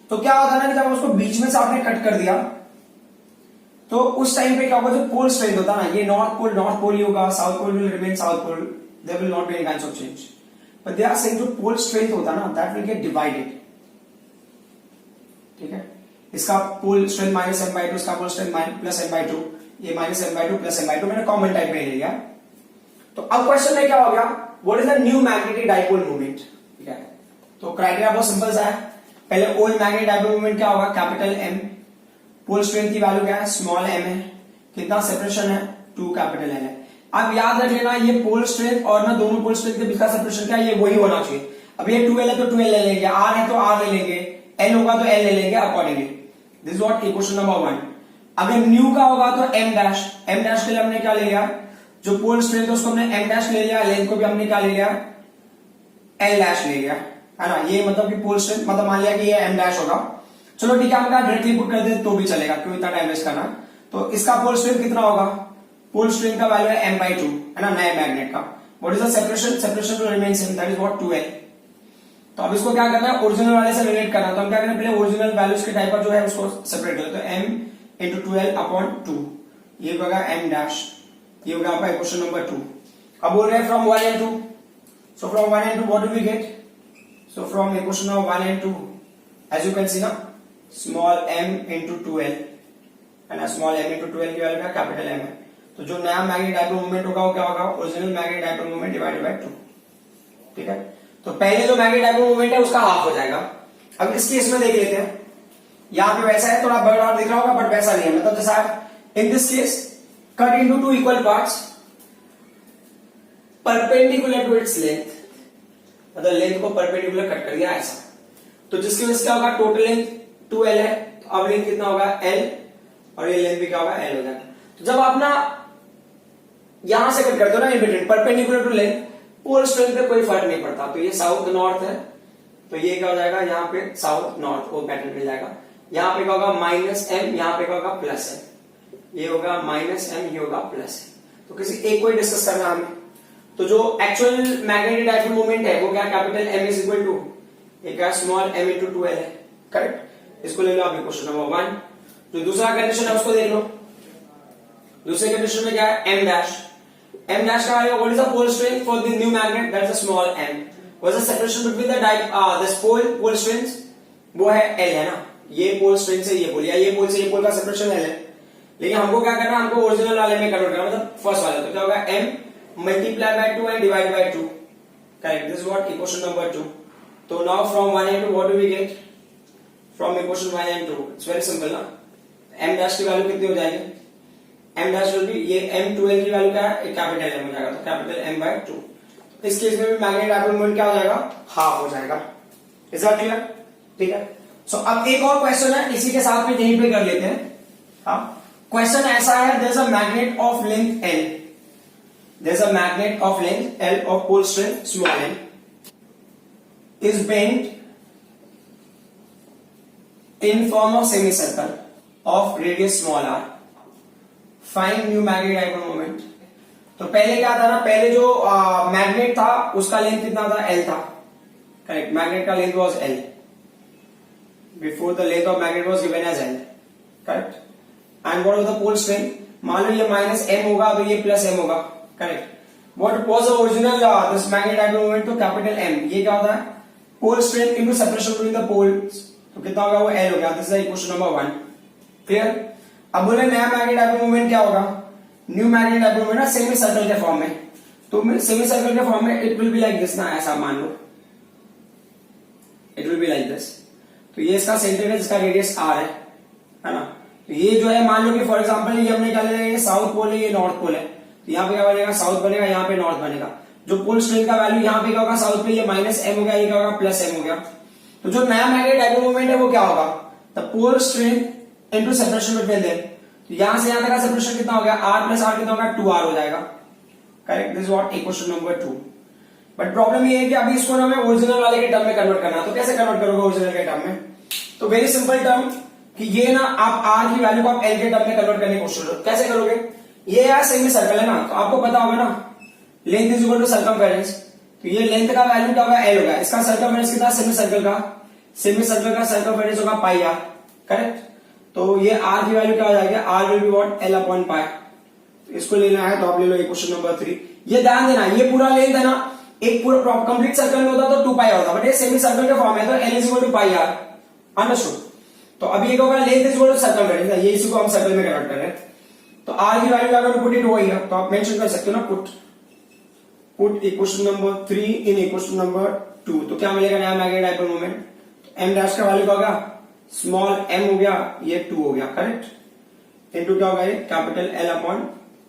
तो क्या होता है ना कि जब उसको बीच में से आपने कट कर दिया तो उस टाइम पे क्या होगा, जो पोल स्ट्रेंथ होता है ना, ये नॉर्थ पोल ही होगा, south pole will remain south pole, there will not be any kind of change, but they are saying जो पोल स्ट्रेंथ होता है ना दैट विल गेट डिवाइडेड। ठीक है, इसका पोल स्ट्रेंथ माइनस m/2, इसका पोल स्ट्रेंथ प्लस m/2, ये minus m/2 plus m/2 मैंने कॉमन टाइप में ले लिया। तो अब क्वेश्चन में क्या हो गया, what is the new magnetic dipole moment. ठीक है, तो क्राइटेरिया बहुत सिंपल सा है, पहले ओल्ड मैग्नेटिक डाइपोल मोमेंट क्या होगा, कैपिटल M, पोल स्ट्रेंथ की वैल्यू क्या है, स्मॉल m है, कितना सेपरेशन है, 2 कैपिटल L है। अब याद रख लेना ये पोल स्ट्रेंथ और ना दोनों पोल स्ट्रेंथ के बीच का सेपरेशन क्या है, ये वही होना चाहिए। अब ये 2L है तो 2L ले लेंगे, R है तो R ले लेंगे, L होगा तो L ले लेंगे accordingly. This is what equation number 1। अगर न्यू का होगा तो m डैश के लिए हमने क्या ले लिया, जो पोल स्ट्रेंथ है उसको हमने m डैश ले लिया, लेंथ को भी हमने क्या ले लिया, L डैश ले लिया, है ना। ये मतलब कि पोल स्ट्रेंथ मतलब मान लिया कि ये m डैश होगा, चलो ठीक है, हम डायरेक्टली पुट कर दे तो भी चलेगा, क्यों इतना टाइम वेस्ट करना। तो इसका पोल स्ट्रेंथ कितना होगा, पोल स्ट्रेंथ का वैल्यू है m/2, है ना, नए मैग्नेट का। What is the separation, separation to remain same, that is what 2L। तो अब इसको क्या करना है, ओरिजिनल वाले से रिलेट करना, तो हम क्या करें, पहले ओरिजिनल वैल्यूज के टाइप पर जो है उसको सेपरेट करें। तो m into 2L/2, ये होगा m डैश, ये होगा आपका क्वेश्चन नंबर 2। अब बोल रहे हैं from 1 and 2, so from 1 and 2 what do we get, so from equation number 1 and 2 as you can see ना, स्मॉल m into 2L, है ना, स्मॉल m into 2L की वैल्यू क्या, कैपिटल M है। तो जो नया मैग्नेटिक डाइपोल मोमेंट होगा वो क्या होगा, original magnetic dipole moment divided by 2। ठीक है, तो पहले जो मैग्नेटिक डाइपोल मोमेंट है उसका हाफ हो जाएगा। अब इस केस में देख लेते हैं, यहाँ पे वैसा है, थोड़ा बड़ा दिख रहा होगा बट वैसा नहीं है, मतलब जैसा in this case cut into 2 equal parts perpendicular to its length, मतलब लेंथ को परपेंडिकुलर कट कर दिया ऐसा। तो जिसकी वजह से क्या होगा, टोटल लेंथ 2L है, तो अब लेंथ कितना होगा L, और ये लेंथ भी क्या होगा L हो जाएगा। तो जब आप ना यहां से कट करते हो ना in between perpendicular to length, pole strength पे कोई फर्क नहीं पड़ता। तो ये साउथ नॉर्थ है, तो ये क्या हो जाएगा, यहाँ पे साउथ नॉर्थ वो पैटर्न मिल जाएगा। यहाँ पे क्या होगा माइनस m, यहाँ पे क्या होगा प्लस m, ये होगा माइनस m, ये होगा प्लस m। तो किसी एक को ही डिस्कस करना हमें। तो जो एक्चुअल मैग्नेटिक डाइपोल मोमेंट है वो क्या, capital M is equal to ये क्या, स्मॉल m into 2L है, करेक्ट। इसको ले लो आप क्वेश्चन नंबर 1। जो दूसरा कंडीशन है उसको देख लो। दूसरे कंडीशन में क्या है, m डैश का value, what is the pole strength for the new magnet, that's a small m। What is the separation between the this pole strength, वो है L, है ना। ये पोल स्ट्रेंथ से ये पोल, या ये पोल से ये पोल का सेपरेशन L है, लेकिन हमको क्या करना है, हमको ओरिजिनल वाले में कन्वर्ट करना, मतलब फर्स्ट वाले। तो क्या होगा, m multiply by 2 and divide by 2, correct. This is what equation number 2। तो now from 1 and 2 what do we get, from equation 1 and 2 it's very simple ना। m डैश की वैल्यू कितनी हो जाएगी, m डैश विल बी, ये m 2L की value क्या है, कैपिटल M हो जाएगा, तो कैपिटल M/2। इस केस में भी मैग्नेटिक डाइपोल मोमेंट क्या हो जाएगा, हाफ हो जाएगा। इज दैट क्लियर, ठीक है। सो अब एक और क्वेश्चन है, इसी के साथ में यहीं पे कर लेते हैं। हाँ, क्वेश्चन ऐसा है, there is a magnet of length L, there is a magnet of length L of pole strength small m is bent in form of semicircle of radius small r find new magnetic dipole moment. तो पहले क्या था ना, पहले जो magnet था उसका length कितना था, एल था। करेक्ट, मैग्नेट का length was L. Before the length of magnet was given as L. Correct. And what was the pole strength, मान लो ये माइनस एम होगा तो ये प्लस एम होगा। Correct. What was the original this magnetic dipole moment, तो capital M. ये क्या होता है, pole strength into separation between the poles, तो कितना होगा, वो एल हो गया। This is equation number 1। Clear. अब बोले नया मैग्नेटिक डाइपोल मोमेंट क्या होगा, न्यू मैग्नेटिक डाइपोल मोमेंट ना सेमी सर्कल के फॉर्म में। तो सेमी सर्कल के फॉर्म में it will be like this ना, ऐसा मान लो, it will be like this. तो ये इसका सेंटर है जिसका रेडियस आर है ना। तो ये जो है मान लो कि फॉर एग्जांपल ये हमने क्या ले, ये साउथ पोल है, ये नॉर्थ पोल है। तो यहाँ पे क्या बनेगा, साउथ बनेगा, यहाँ पे नॉर्थ बनेगा। जो पोल स्ट्रेंथ का वैल्यू यहाँ पे क्या होगा, साउथ पे ये माइनस एम हो गया, ये क्या होगा, प्लस एम हो गया। तो जो नया मैग्नेटिक डाइपोल मोमेंट है वो क्या होगा, the pole strength into separation between them. तो यहां से यहां तक का सेपरेशन कितना हो गया, आर प्लस आर कितना होगा, 2r हो जाएगा। Correct, this what equation number 2। But problem ये है कि अभी इसको ना हमें ओरिजिनल वाले के टर्म में कन्वर्ट करना है। तो कैसे कन्वर्ट करोगे ओरिजिनल के टर्म में, तो वेरी सिंपल टर्म कि ये ना आप आर की वैल्यू को आप एल के टर्म में कन्वर्ट करने की कोशिश करो। कैसे करोगे, ये यार सेमी सर्कल है ना, तो आपको पता होगा ना length is equal to circumference. तो ये लेंथ का वैल्यू क्या होगा, एल होगा। इसका सर्कमफेरेंस कितना, सेमी सर्कल का, सेमी सर्कल का सर्कमफेरेंस होगा पाई आर। करेक्ट। तो ये आर की वैल्यू क्या हो जाएगी, R will be what, L upon pi. इसको लेना है तो आप ले लो क्वेश्चन नंबर 3। ये ध्यान देना, ये पूरा लेंथ है ना, एक पूरा कंप्लीट सर्कल में होता तो 2 पाई होता, बट ये सेमी सर्कल के फॉर्म है तो L is equal to pi R. Understood. तो अभी ये होगा length is equal to circumference, ये इसी को हम सर्कल में कन्वर्ट कर रहे हैं। तो आर की वैल्यू अगर पुट इट वही है तो आप मेंशन कर सकते हो ना, put equation number 3 in equation number 2। तो क्या मिलेगा नया magnetic dipole moment, M dash का वैल्यू क्या होगा, स्मॉल एम हो गया, ये 2 हो गया। करेक्ट। इनटू क्या होगा, ये कैपिटल एल अपॉन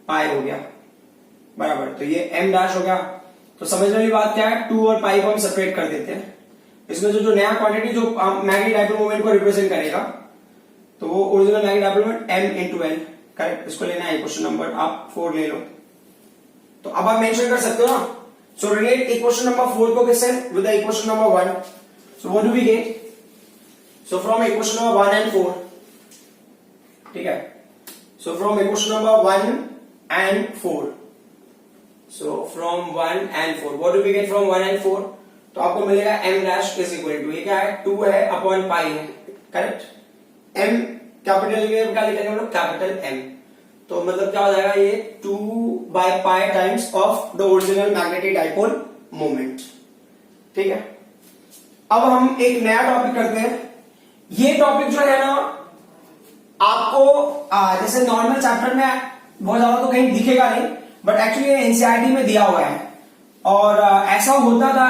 पाई हो गया, बराबर। तो ये एम डैश हो गया। तो समझने वाली बात क्या है, 2 और पाई को हम सेपरेट कर देते हैं। इसमें जो नया क्वांटिटी जो मैग्नेटिक डाइपोल मोमेंट को रिप्रेजेंट करेगा, तो वो original magnetic dipole moment M into L. Correct. इसको लेना है क्वेश्चन नंबर आप 4 ले लो। तो अब आप मेंशन कर सकते हो ना, सो रिलेट इक्वेशन नंबर 4 को किससे, with the equation number 1। So what do we get, so from equation number 1 and 4, ठीक है। So from equation number 1 and 4, so from 1 and 4 what do we get from 1 and 4, तो आपको मिलेगा m dash is equal to, ये क्या है, 2 है upon pi है। करेक्ट। m कैपिटल में क्या लिखेंगे हम लोग, कैपिटल M। तो मतलब क्या हो जाएगा, ये 2 by pi times of the original magnetic dipole moment. ठीक है। अब हम एक नया टॉपिक करते हैं। ये टॉपिक जो है ना आपको जैसे नॉर्मल चैप्टर में बहुत ज्यादा तो कहीं दिखेगा नहीं, बट एक्चुअली एनसीईआरटी में दिया हुआ है। और ऐसा होता था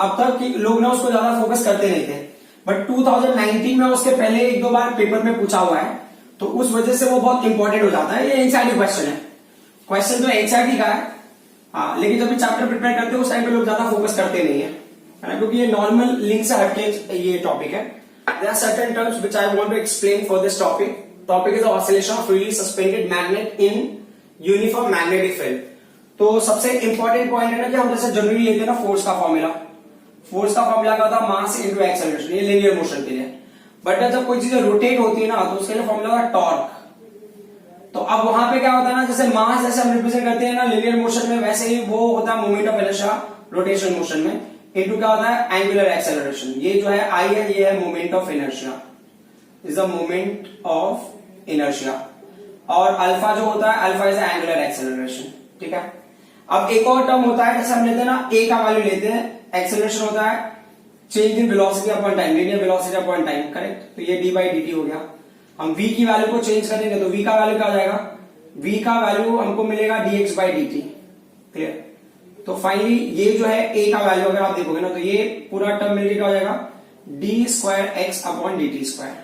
अब तक कि लोग ना उसको ज्यादा फोकस करते नहीं थे, बट 2019 में उसके पहले 1-2 बार पेपर में पूछा हुआ है, तो उस वजह से वो बहुत इंपॉर्टेंट हो जाता है। ये एनसीईआरटी क्वेश्चन है, क्वेश्चन तो एनसीईआरटी का है। हाँ, लेकिन जब भी चैप्टर प्रिपेयर करते हो उस टाइम पे लोग ज्यादा फोकस करते नहीं है ना, क्योंकि ये नॉर्मल लिंक से हटके ये टॉपिक है। There are certain terms which I want to explain for this topic. Topic is the oscillation of freely suspended magnet in uniform magnetic field. तो सबसे इंपॉर्टेंट पॉइंट है ना कि हम जैसे जनरली लेते हैं ना फोर्स का फॉर्मूला, फोर्स का फॉर्मूला क्या होता है, मास इनटू एक्सेलरेशन, ये लीनियर मोशन के लिए। बट जब कोई चीज रोटेट होती है ना तो उसके लिए फॉर्मूला होता है टॉर्क। तो अब वहां पे क्या होता है ना, जैसे मास जैसे हम रिप्रेजेंट करते हैं ना लीनियर मोशन में, वैसे ही वो होता है moment of inertia rotation motion में, इनटू क्या होता है एंगुलर एक्सेलरेशन। ये जो है आई है, ये है moment of inertia, is the moment of inertia. और अल्फा जो होता है, अल्फा इज एंगुलर एक्सेलरेशन। ठीक है। अब एक और टर्म होता है, जैसे हम लेते हैं ना ए का वैल्यू लेते हैं, एक्सेलरेशन होता है change in velocity upon time, linear velocity upon time. Correct. तो ये डी बाई डी टी हो गया। हम v की वैल्यू को चेंज करेंगे तो v का वैल्यू क्या हो जाएगा, v का वैल्यू हमको मिलेगा dx by D t. Clear. तो फाइनली ये जो है a का वैल्यू अगर आप देखोगे ना तो ये पूरा टर्म मिलकर क्या हो जाएगा, d square x upon D T square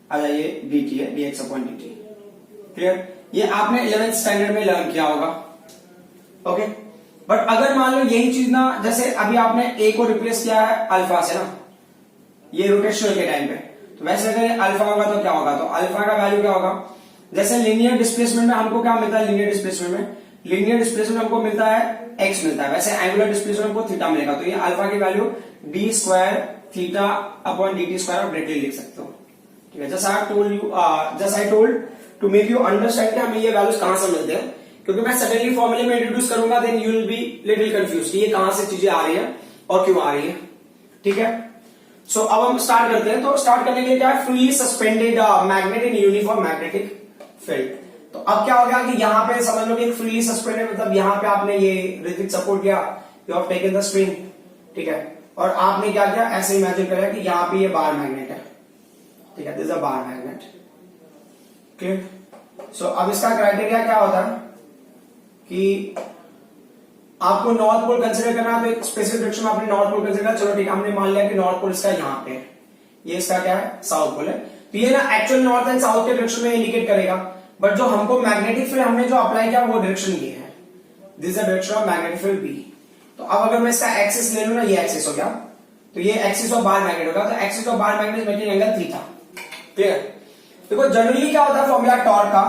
आ जाइए, डी टी है d x upon D t. Clear. ये आपने 11th स्टैंडर्ड में लर्न किया होगा। ओके। बट अगर मान लो यही चीज ना, जैसे अभी आपने ए को रिप्लेस किया है अल्फा से ना, ये रोटेशनल के टाइम पे, तो वैसे अगर अल्फा होगा तो क्या होगा, तो अल्फा का वैल्यू क्या होगा, जैसे लीनियर डिस्प्लेसमेंट में हमको क्या मिलता है, लीनियर डिस्प्लेसमेंट में हमको मिलता है एक्स मिलता है, वैसे एंगुलर डिस्प्लेसमेंट हमको थीटा मिलेगा। तो ये अल्फा की value D square theta upon D T square आप डायरेक्टली लिख सकते हो। ठीक है। Just I told to make you understand कि हमें ये वैल्यूज कहां से मिलते हैं, क्योंकि मैं सडनली फॉर्मूले में इंट्रोड्यूस करूंगा then you will be little confuse कि ये कहां से चीजें आ रही है और क्यों आ रही है। ठीक है, सो अब हम स्टार्ट करते हैं। तो स्टार्ट करने के लिए क्या है, freely suspended magnet in uniform magnetic field. तो अब क्या हो गया कि यहाँ पे समझ लो कि फ्रीली सस्पेंडेड मतलब यहाँ पे आपने ये रिजिड सपोर्ट किया, you have taken the string, ठीक है, और आपने क्या किया, ऐसे इमेजिन करा कि यहाँ पे ये बार मैग्नेट है, ठीक है, this is a bar magnet. Clear? So अब इसका क्राइटेरिया क्या होता है कि आपको नॉर्थ पोल कंसीडर करना है, तो एक स्पेसिफिक डायरेक्शन में आपने नॉर्थ पोल कंसीडर किया, चलो ठीक है, हमने मान लिया कि नॉर्थ पोल इसका यहाँ पे है, ये इसका क्या है, साउथ पोल है। तो ये ना एक्चुअल नॉर्थ एंड साउथ के डायरेक्शन में इंडिकेट करेगा, बट जो हमको मैग्नेटिक फील्ड हमने जो अप्लाई किया वो डायरेक्शन ये है, this is the direction of magnetic field B. तो अब अगर मैं इसका एक्सिस ले लूं ना, ये एक्सिस हो गया, तो ये एक्सिस ऑफ बार मैग्नेट होगा, तो axis of bar magnet is making angle theta. Clear? देखो जनरली क्या होता है फॉर्मूला टॉर्क का,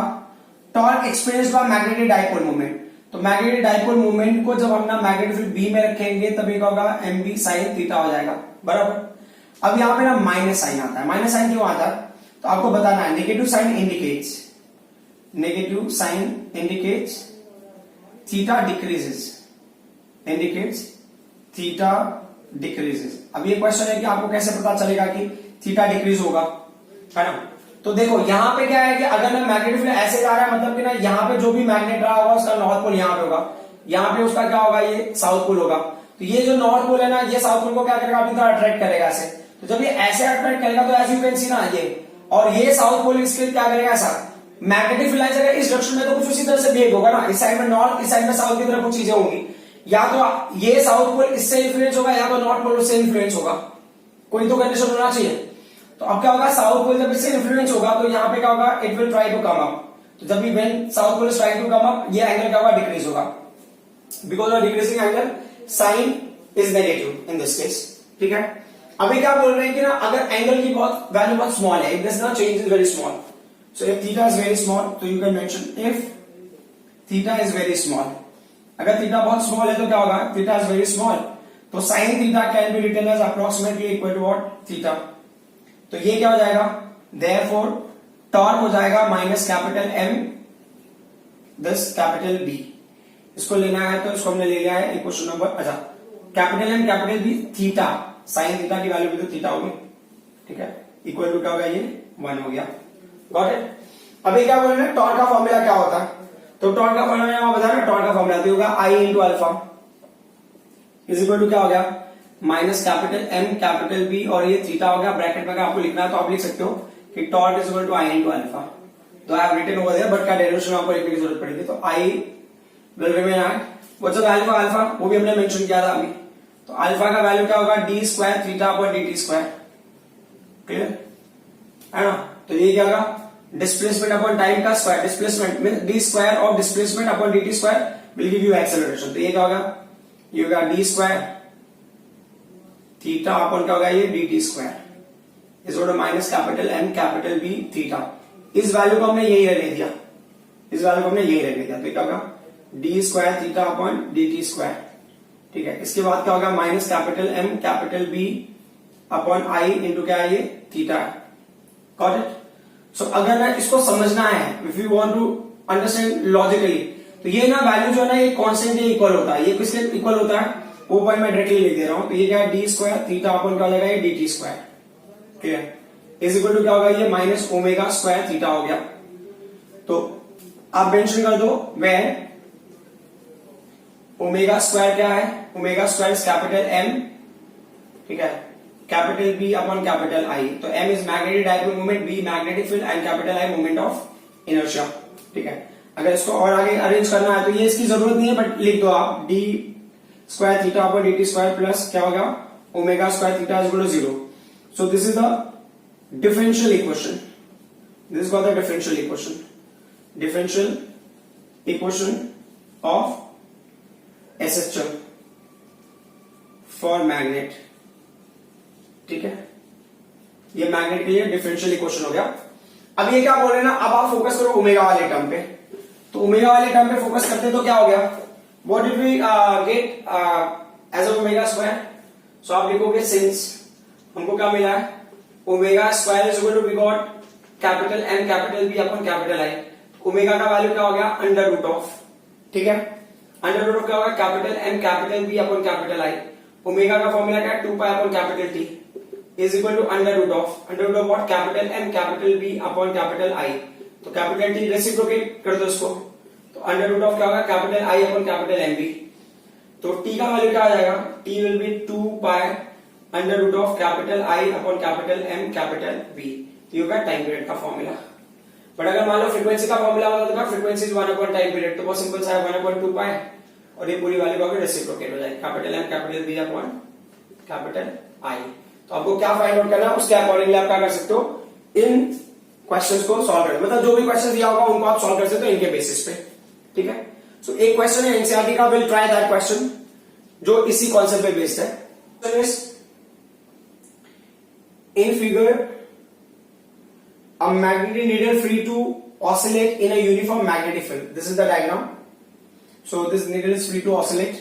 torque experienced by magnetic dipole movement. तो मैग्नेटिक डाइपोल मूवमेंट को जब हम ना मैग्नेटिक फील्ड बी में रखेंगे तब ये होगा एम बी साइन थीटा हो जाएगा, बराबर। अब यहाँ पे ना माइनस साइन आता है, माइनस साइन क्यों आता है तो आपको बताना है, negative sign indicates, negative sign indicates theta decreases, indicates theta decreases. अब ये क्वेश्चन है कि आपको कैसे पता चलेगा कि थीटा डिक्रीज होगा, है ना। तो देखो यहाँ पे क्या है कि अगर ना मैग्नेटिक फील्ड ऐसे जा रहा है, मतलब कि ना यहाँ पे जो भी मैग्नेट रहा होगा उसका नॉर्थ पोल यहाँ पे होगा, यहाँ पे उसका क्या होगा, ये साउथ पोल होगा। तो ये जो नॉर्थ पोल है ना, ये साउथ पोल को क्या करेगा, अपनी तरह अट्रैक्ट करेगा ऐसे। तो जब ये ऐसे अट्रैक्ट करेगा तो एज यू कैन सी ना ये, और ये साउथ पोल इसके क्या करेगा, ऐसा मैग्नेटिक फील्ड अगर इस डायरेक्शन में तो कुछ उसी तरह से बिहेव होगा ना, इस साइड में नॉर्थ, इस साइड में साउथ की तरफ कुछ चीजें होंगी, या तो ये साउथ पोल इससे इन्फ्लुएंस होगा या तो नॉर्थ पोल उससे इन्फ्लुएंस होगा, कोई तो कंडीशन होना चाहिए। तो अब क्या होगा, साउथ पोल जब इससे इन्फ्लुएंस होगा तो यहाँ पे क्या होगा, it will try to come up. तो जब भी when south pole is trying to come up, ये एंगल क्या होगा, डिक्रीज होगा, because of decreasing angle sine is negative in this case. ठीक है, अभी क्या बोल रहे हैं कि ना अगर एंगल की बहुत वैल्यू बहुत स्मॉल है, इफ दिस ना change is very small, so if theta is very small, तो you can mention if theta is very small, अगर थीटा बहुत स्मॉल है तो क्या होगा, थीटा इज वेरी स्मॉल, तो sine theta can be written as approximately equal to what, theta. तो ये क्या हो जाएगा, देयरफॉर टॉर्क हो जाएगा minus capital M this capital B. इसको लेना है तो इसको हमने ले लिया है इक्वेशन नंबर, अच्छा capital M capital B theta, sine theta की वैल्यू भी तो थीटा होगी, ठीक है, इक्वल टू क्या होगा, ये 1 हो गया। Got it? अभी क्या बोल रहे हैं, टॉर्क का फॉर्मूला क्या होता है, तो टॉर्क का फॉर्मूला मैं बता रहा हूं, टॉर्क का फॉर्मूला तो होगा I into alpha is equal to क्या हो गया, minus capital M capital B, और ये थीटा हो गया, ब्रैकेट में अगर आपको लिखना है तो आप लिख सकते हो कि torque is equal to I into alpha. तो I have written over there, but क्या डेरिवेशन आपको लिखने की जरूरत पड़ेगी, तो I will remain I, what's alpha, alpha वो भी हमने मेंशन किया था अभी, तो अल्फा का वैल्यू क्या होगा, D square theta upon D T square. Clear है ना, तो ये क्या होगा, डिस्प्लेसमेंट अपॉन टाइम का square, displacement mean D square of displacement upon D T square will give you acceleration. तो ये क्या होगा, ये होगा डी स्क्वायर थीटा अपॉन क्या होगा, ये D T square is minus capital M capital B theta. इस वैल्यू को हमने यही रहने दिया, इस वैल्यू को हमने यही रहने दिया, तो क्या होगा, D square theta upon D T square. ठीक है, इसके बाद क्या होगा, minus capital M capital B upon I into क्या है, ये थीटा। Got it? सो अगर ना इसको समझना है, if you want to understand logically, तो ये ना वैल्यू जो है ना ये कांस्टेंट के इक्वल होता है, ये किसके इक्वल होता है, वो पॉइंट मैं डायरेक्टली लिख दे रहा हूं। तो ये क्या है, डी स्क्वायर थीटा अपॉन क्या हो जाएगा, ये D T square. Clear? Is equal to क्या होगा, ये माइनस ओमेगा स्क्वायर थीटा हो गया। तो आप मेंशन कर दो वेयर ओमेगा स्क्वायर क्या है, omega square is capital M, ठीक है, capital B upon capital I. तो M is magnetic dipole moment, B magnetic field and capital I moment of inertia. ठीक है, अगर इसको और आगे अरेंज करना है तो ये इसकी जरूरत नहीं है, बट लिख दो आप D square theta upon D T square plus क्या होगा, omega square theta is equal to 0। So this is the differential equation, this is called the differential equation, differential equation of SHM for magnet. ठीक है, ये magnet के लिए differential equation हो गया। अब ये क्या बोल रहे हैं ना, अब आप फोकस करो ओमेगा वाले टर्म पे, तो ओमेगा वाले टर्म पे फोकस करते तो क्या हो गया, what did we get as omega square. So आप लिखोगे सिंस हमको क्या मिला है, omega square is equal to we got capital M capital B upon capital I. Omega का वैल्यू क्या हो गया, अंडर रूट ऑफ, ठीक है, अंडर रूट ऑफ क्या होगा, capital M capital B upon capital I. Omega का फॉर्मूला क्या है, 2 pi upon capital T is equal to under root of what, capital M capital B upon capital I. तो capital T reciprocate कर दो इसको, तो अंडर रूट ऑफ क्या होगा, capital I upon capital M B. तो टी का value क्या आ जाएगा, T will be 2 pi under root of capital I upon capital M capital B. ये होगा टाइम पीरियड का फॉर्मूला। बट अगर मान लो फ्रीक्वेंसी का फॉर्मूला होगा तो frequency is 1 upon time period, तो बहुत सिंपल सा है 1/2 पाई और ये पूरी वैल्यू का रेसिप्रोकेट हो जाएगी, capital M capital B upon capital I. तो आपको क्या फाइंड आउट करना है, उसके अकॉर्डिंगली आप क्या कर सकते हो, इन क्वेश्चंस को सॉल्व करना, मतलब जो भी क्वेश्चन दिया होगा उनको आप सॉल्व कर सकते हो इनके बेसिस पे, ठीक है। सो एक क्वेश्चन है एनसीईआरटी का, विल ट्राई दैट क्वेश्चन जो इसी कॉन्सेप्ट पे बेस्ड है। In figure a magnetic needle free to oscillate in a uniform magnetic field. This is the diagram. So this needle is free to oscillate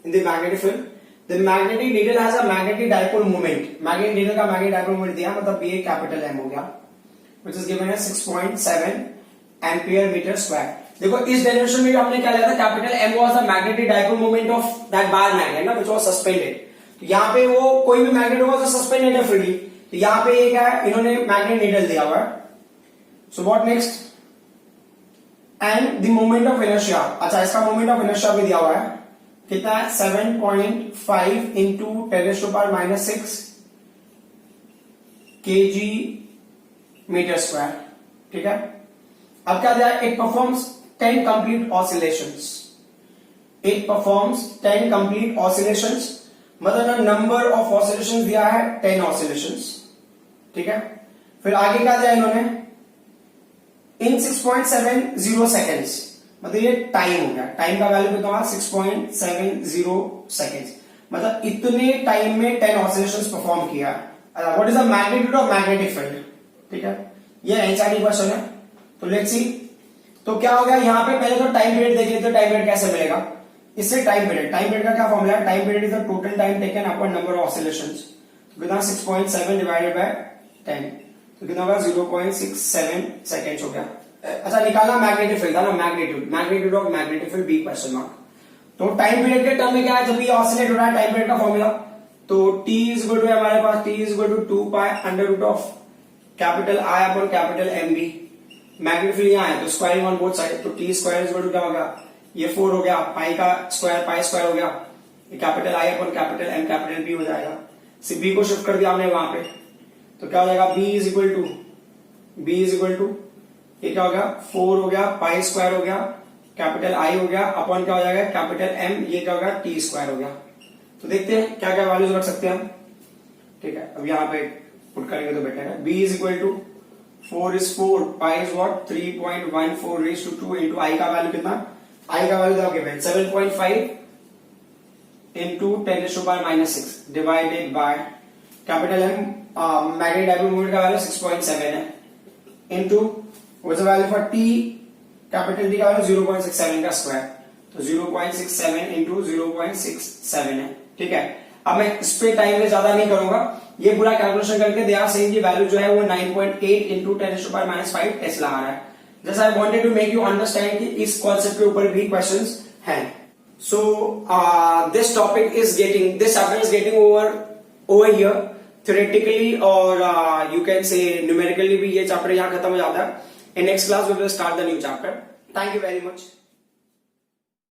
in the magnetic field. The magnetic needle has a magnetic dipole moment. Magnetic needle का magnetic dipole moment दिया, मतलब ये capital M हो गया, which is given as 6.7 ampere meter square. देखो इस derivation में हमने क्या लिया था, capital M was the magnetic dipole moment of that bar magnet ना, which was suspended. तो यहाँ पे वो कोई भी मैग्नेट होगा तो सस्पेंडेड है फ्रीली, तो यहां पे ये क्या है, इन्होंने मैग्नेट नीडल दिया हुआ है। So what next, and the moment of inertia, अच्छा इसका मोमेंट ऑफ इनर्शिया भी दिया हुआ है, कितना है 7.5 इंटू 10⁻⁻6 kg मीटर स्क्वायर, ठीक है। अब क्या दिया, it performs 10 complete oscillations, it performs 10 complete oscillations, मतलब नंबर ऑफ ऑसिलेशंस दिया है 10 ऑसिलेशंस, ठीक है। फिर आगे क्या दिया इन्होंने, इन 6.70 सेकेंड्स, मतलब ये टाइम हो गया, टाइम का वैल्यू कितना, 6.70 सेकेंड्स, मतलब इतने टाइम में 10 ऑसिलेशंस परफॉर्म किया। What is the magnitude of magnetic field, ठीक है, ये एनसीईआरटी क्वेश्चन है। तो लेट्स सी, तो क्या हो गया यहाँ पे, पहले तो टाइम पीरियड देख लेते हैं, टाइम पीरियड कैसे मिलेगा, इससे टाइम पीरियड का क्या फॉर्मूला है, time period is the total time taken upon number of oscillations, तो कितना 6.7 डिवाइडेड बाय 10, तो कितना होगा 0.67 सेकेंड्स हो गया। अच्छा निकालना मैग्नेटिक फील्ड था ना, magnitude of magnetic field B question mark. तो टाइम पीरियड के टर्म में क्या है, जब ये ऑसिलेट हो रहा है टाइम पीरियड का फॉर्मूला, तो t इज इक्वल टू हमारे पास t is equal to 2 pi under root of capital I upon capital M B, magnetic field यहाँ है तो स्क्वायरिंग ऑन बोथ साइड, तो t square is equal to क्या होगा, ये 4 हो गया, पाई का स्क्वायर पाई स्क्वायर हो गया, ये capital I upon capital M capital B हो जाएगा। सिर्फ b को शिफ्ट कर दिया हमने वहां पे, तो क्या हो जाएगा, b इज इक्वल टू ये क्या हो गया, 4 हो गया, पाई स्क्वायर हो गया, कैपिटल I हो गया अपॉन क्या हो जाएगा, कैपिटल M, ये क्या होगा, t स्क्वायर हो गया। तो देखते हैं क्या क्या वैल्यूज रख सकते हैं हम, ठीक है। अब यहाँ पे पुट करेंगे तो बेटर है, b is equal to 4 is 4, pi is what 3.14 raised to 2 into I का वैल्यू कितना, I का वैल्यू था given 7.5 into 10⁻⁻6 divided by capital M, magnetic dipole moment का वैल्यू 6.7 है, into what's the value for T, capital T का value 0.67 का square, तो 0.67 into 0.67 है, ठीक है। अब मैं इस पे टाइम में ज्यादा नहीं करूंगा, ये पूरा कैलकुलेशन करके दे आर सेइंग की वैल्यू जो है वो 9.8 into 10⁻⁻5 टेस्ला आ रहा है। जैसा I wanted to make you understand कि इस कॉन्सेप्ट के ऊपर भी क्वेश्चंस हैं। So this topic is getting, this chapter is getting over here theoretically और you can say numerically भी ये चैप्टर यहाँ खत्म हो जाता है। In next class we will start the new chapter. Thank you very much.